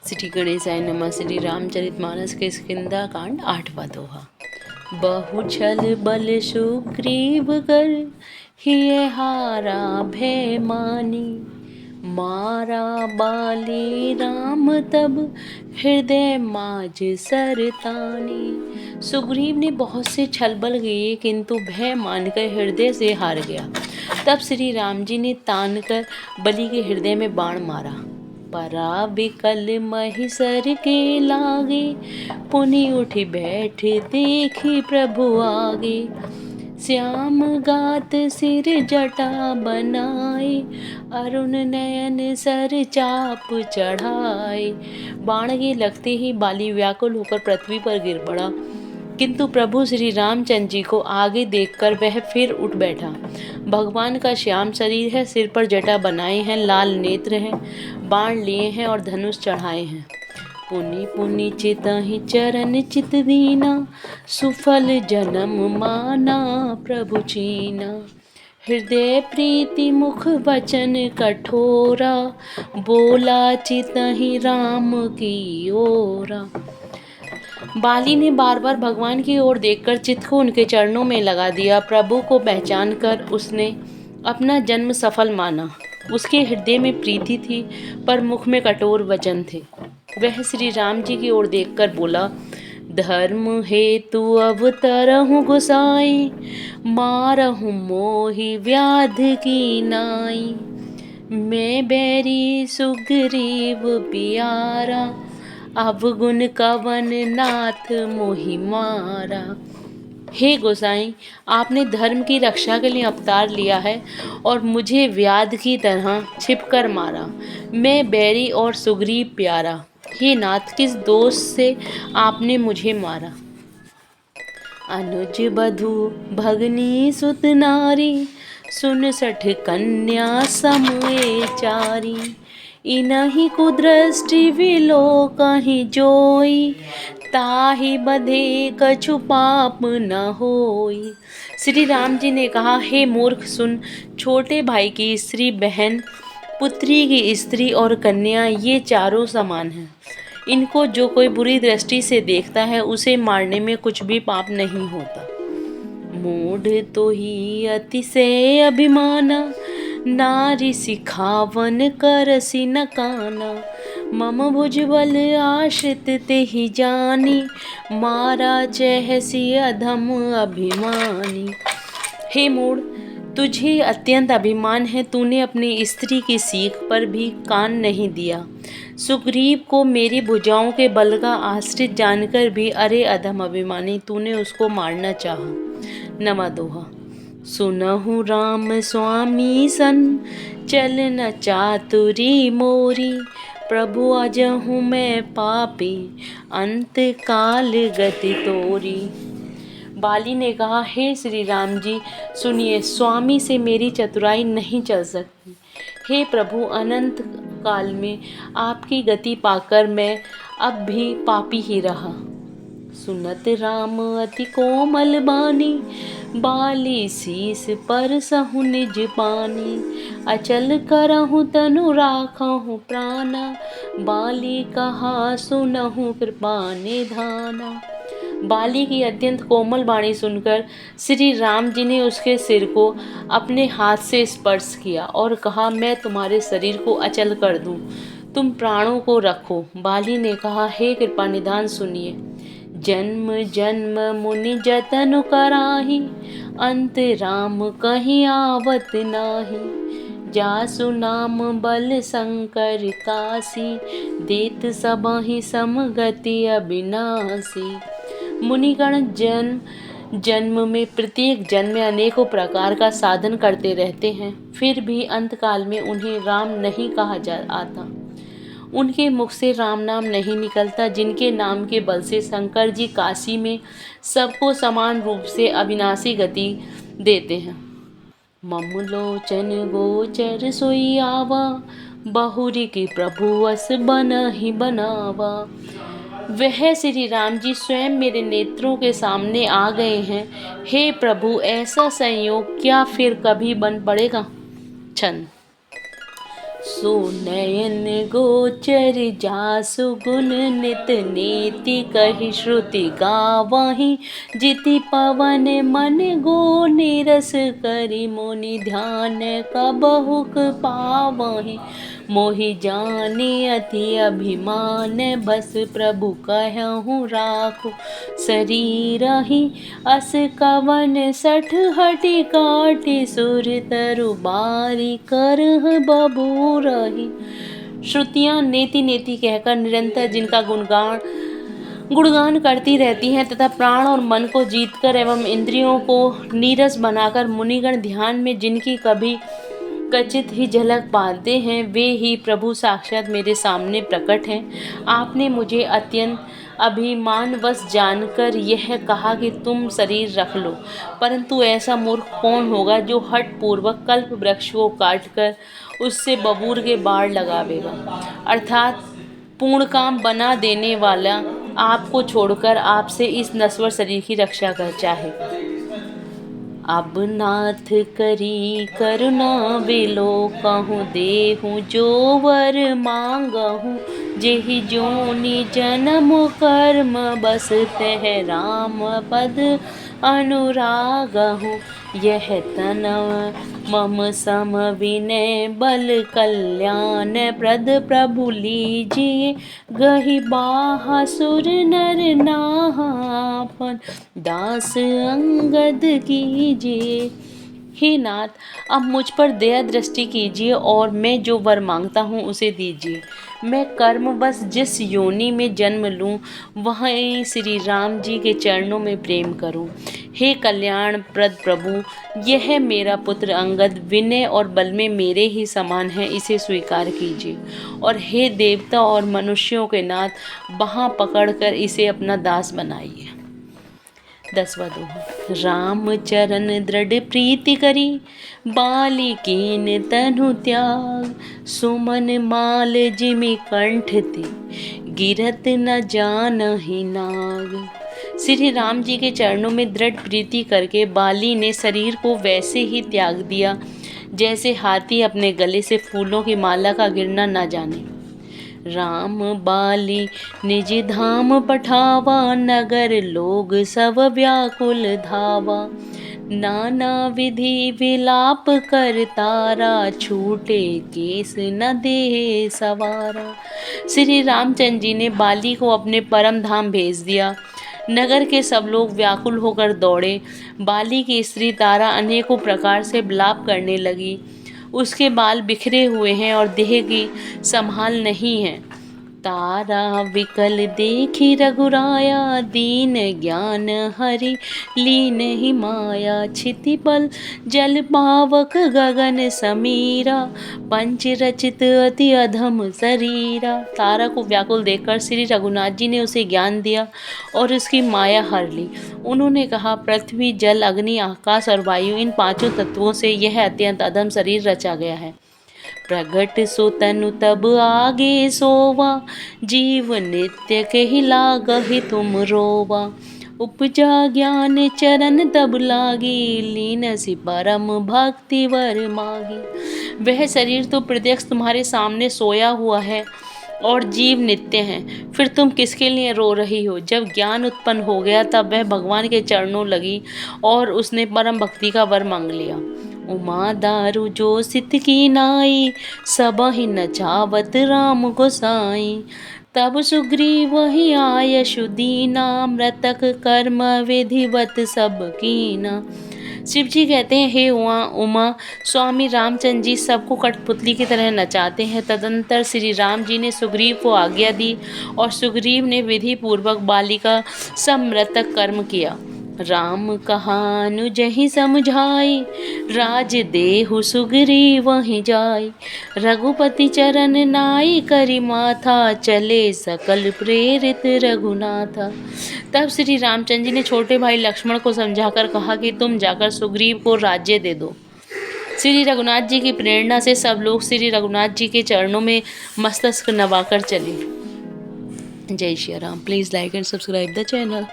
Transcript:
श्री गणेशाय नमः। श्री रामचरितमानस के स्किंदा कांड 8वां दोहा। बहु छल बल सुग्रीव कर हिय हारा भय मानी, मारा बाली राम तब हृदय माज सरतानी। सुग्रीव ने बहुत से छल बल किए किंतु भय मानकर हृदय से हार गया। तब श्री राम जी ने तान कर बलि के हृदय में बाण मारा। परा बिकल महिषर के लागे, पुनि उठी बैठ देखी प्रभु आगे। श्याम गात सिर जटा बनाए, अरुण नयन सर चाप चढ़ाए। बाण के लगते ही बाली व्याकुल होकर पृथ्वी पर गिर पड़ा, किंतु प्रभु श्री रामचंद्र जी को आगे देखकर वह फिर उठ बैठा। भगवान का श्याम शरीर है, सिर पर जटा बनाए हैं, लाल नेत्र हैं, बाण लिए हैं और धनुष चढ़ाए हैं। पुनि पुनि चितहि चरण चित दीना, सुफल जन्म माना प्रभु चीना। हृदय प्रीति मुख वचन कठोरा, बोला चितहि राम की ओरा। बाली ने बार बार भगवान की ओर देखकर चित्त को उनके चरणों में लगा दिया। प्रभु को पहचान कर उसने अपना जन्म सफल माना। उसके हृदय में प्रीति थी पर मुख में कठोर वचन थे। वह श्री राम जी की ओर देखकर बोला, धर्म हेतु अवतरहु गोसाई, मारहु मोहि व्याध की नाई। मैं बैरी सुग्रीव पियारा, अवगुण कवन नाथ मोहि मारा। हे गोसाई, आपने धर्म की रक्षा के लिए अवतार लिया है और मुझे व्याध की तरह छिपकर मारा। मैं बैरी और सुग्रीव प्यारा। हे नाथ, किस दोष से आपने मुझे मारा। अनुज बधू भगनी सुत नारी, 69 कन्या समये चारी। इनहि कुदृष्टि विलोकहि जोई, ताहि बधे कछु पाप न होई। श्री राम जी ने कहा, हे मूर्ख सुन, छोटे भाई की स्त्री, बहन, पुत्री की स्त्री और कन्या ये चारों समान हैं। इनको जो कोई बुरी दृष्टि से देखता है उसे मारने में कुछ भी पाप नहीं होता। मूढ़ तो ही अतिशय अभिमाना, नारी सिखावन करसी न काना। मम भुजबल आश्रित तेहि जानी, मारा चहसी अधम अभिमानी। हे मूढ़, तुझे अत्यंत अभिमान है, तूने अपनी स्त्री की सीख पर भी कान नहीं दिया। सुग्रीव को मेरी भुजाओं के बल का आश्रित जानकर भी, अरे अधम अभिमानी, तूने उसको मारना चाहा। 9वां दोहा। सुनहु राम स्वामी सन, चलन चातुरी मोरी। प्रभु अजहु मैं पापी, अंत काल गति तोरी। बाली ने कहा, हे श्री राम जी सुनिए, स्वामी से मेरी चतुराई नहीं चल सकती। हे प्रभु, अनंत काल में आपकी गति पाकर मैं अब भी पापी ही रहा। सुनत राम अति कोमल बानी, बाली शीस पर सहु निज पानी। अचल करहु तनु राखहु प्राणा, बाली कहा सुनहु कृपा निधाना। बाली की अत्यंत कोमल वाणी सुनकर श्री राम जी ने उसके सिर को अपने हाथ से स्पर्श किया और कहा, मैं तुम्हारे शरीर को अचल कर दूं, तुम प्राणों को रखो। बाली ने कहा, हे कृपा निधान सुनिए। जन्म जन्म मुनि जतन कराही, अंत राम कहीं आवत नाही। जासु नाम बल शंकर कासी, देत सबहि समगति अविनाशी। मुनिगण जन्म जन्म में, प्रत्येक जन्म में अनेकों प्रकार का साधन करते रहते हैं, फिर भी अंतकाल में उन्हें राम नहीं कहा जा आता। उनके मुख से राम नाम नहीं निकलता, जिनके नाम के बल से शंकर जी काशी में सबको समान रूप से अविनाशी गति देते हैं। मम लोचन गोचर सोई आवा, बहुरी की प्रभु वस बनहि बनावा। वह श्री राम जी स्वयं मेरे नेत्रों के सामने आ गए हैं। हे प्रभु, ऐसा संयोग क्या फिर कभी बन पड़ेगा। छंद। सुनयन गोचर जासु गुण नित नेति कहि श्रुति गावहीं। जिति पवन मन गो निरस करि मुनि ध्यान कबहुक पावहीं। मोहि जाने अति अभिमान बस प्रभु कहूँ राखु शरीरहि। अस कवन सठ हटि काटि सुर तरु बारी करह बबूरहि। श्रुतियाँ नेति नेति कहकर निरंतर जिनका गुणगान करती रहती हैं तथा प्राण और मन को जीतकर एवं इंद्रियों को नीरस बनाकर मुनिगण ध्यान में जिनकी कभी कचित ही झलक पाते हैं, वे ही प्रभु साक्षात मेरे सामने प्रकट हैं। आपने मुझे अत्यंत अभिमानवश जानकर यह कहा कि तुम शरीर रख लो, परंतु ऐसा मूर्ख कौन होगा जो हठ पूर्वक कल्प वृक्ष को काटकर उससे बबूर के बाढ़ लगावेगा। अर्थात पूर्ण काम बना देने वाला आपको छोड़कर आपसे इस नश्वर शरीर की रक्षा कर चाहे। अब नाथ करी करुणा बिलो कहूँ देहूँ जो वर मांगहूँ। जेहि जोनि जन्म कर्म बस तह राम पद अनुरागहूँ। यह तनव मम सम विनय बल कल्याण प्रद प्रभु लीजिए। गहि बाहा सुर नर नाहापन दास अंगद कीजिए। हे नाथ, अब मुझ पर दया दृष्टि कीजिए और मैं जो वर मांगता हूँ उसे दीजिए। मैं कर्म बस जिस योनि में जन्म लूँ वहीं श्री राम जी के चरणों में प्रेम करूँ। हे कल्याण प्रद प्रभु, यह मेरा पुत्र अंगद विनय और बल में मेरे ही समान है, इसे स्वीकार कीजिए। और हे देवता और मनुष्यों के नाथ, बाँह पकड़कर इसे अपना दास बनाइए। 10वां दोहा। राम चरण दृढ़ प्रीति करी बाली कीन तनु त्याग। सुमन माल जिमि कंठ ते गिरत न जानहि नाग। श्री राम जी के चरणों में दृढ़ प्रीति करके बाली ने शरीर को वैसे ही त्याग दिया जैसे हाथी अपने गले से फूलों की माला का गिरना न जाने। राम बाली निज धाम पठावा नगर लोग सब व्याकुल धावा। नाना विधि विलाप कर तारा छूटे केस न दे सवारा। श्री रामचंद्र जी ने बाली को अपने परम धाम भेज दिया। नगर के सब लोग व्याकुल होकर दौड़े। बाली की स्त्री तारा अनेकों प्रकार से विलाप करने लगी। उसके बाल बिखरे हुए हैं और देह की संभाल नहीं है। तारा विकल देखी रघुराया दीन ज्ञान हरि लीन ही माया। क्षितिपल जल पावक गगन समीरा पंच रचित अति अधम शरीरा। तारा को व्याकुल देखकर श्री रघुनाथ जी ने उसे ज्ञान दिया और उसकी माया हर ली। उन्होंने कहा, पृथ्वी जल अग्नि आकाश और वायु, इन पांचों तत्वों से यह अत्यंत अधम शरीर रचा गया है। प्रगट सो तनु तब आगे सोवा जीव नित्य कहि लागहि तुम रोवा। उपजा ज्ञान चरण तब लागी लीन सी परम भक्ति वर मागी। वह शरीर तो प्रत्यक्ष तुम्हारे सामने सोया हुआ है और जीव नित्य हैं, फिर तुम किसके लिए रो रही हो। जब ज्ञान उत्पन्न हो गया तब वह भगवान के चरणों लगी और उसने परम भक्ति का वर मांग लिया। उमा दारु जो सित की नाई सबहि नचावत राम गोसाई। तब सुग्रीव ही आयशु दीना मृतक कर्म विधिवत सब कीना। शिव जी कहते हैं, हे उमा, स्वामी रामचंद्र जी सबको कठपुतली की तरह नचाते हैं। तदंतर श्री राम जी ने सुग्रीव को आज्ञा दी और सुग्रीव ने विधि पूर्वक बाली का सब मृतक कर्म किया। राम कहानु जहि समझाई राज देहु सुग्रीव वहीं जाई। रघुपति चरण नाई करी माथा चले सकल प्रेरित रघुनाथा। तब श्री रामचंद्र जी ने छोटे भाई लक्ष्मण को समझाकर कहा कि तुम जाकर सुग्रीव को राज्य दे दो। श्री रघुनाथ जी की प्रेरणा से सब लोग श्री रघुनाथ जी के चरणों में मस्तक नवाकर चले। जय Shri Ram. Please like and subscribe the channel.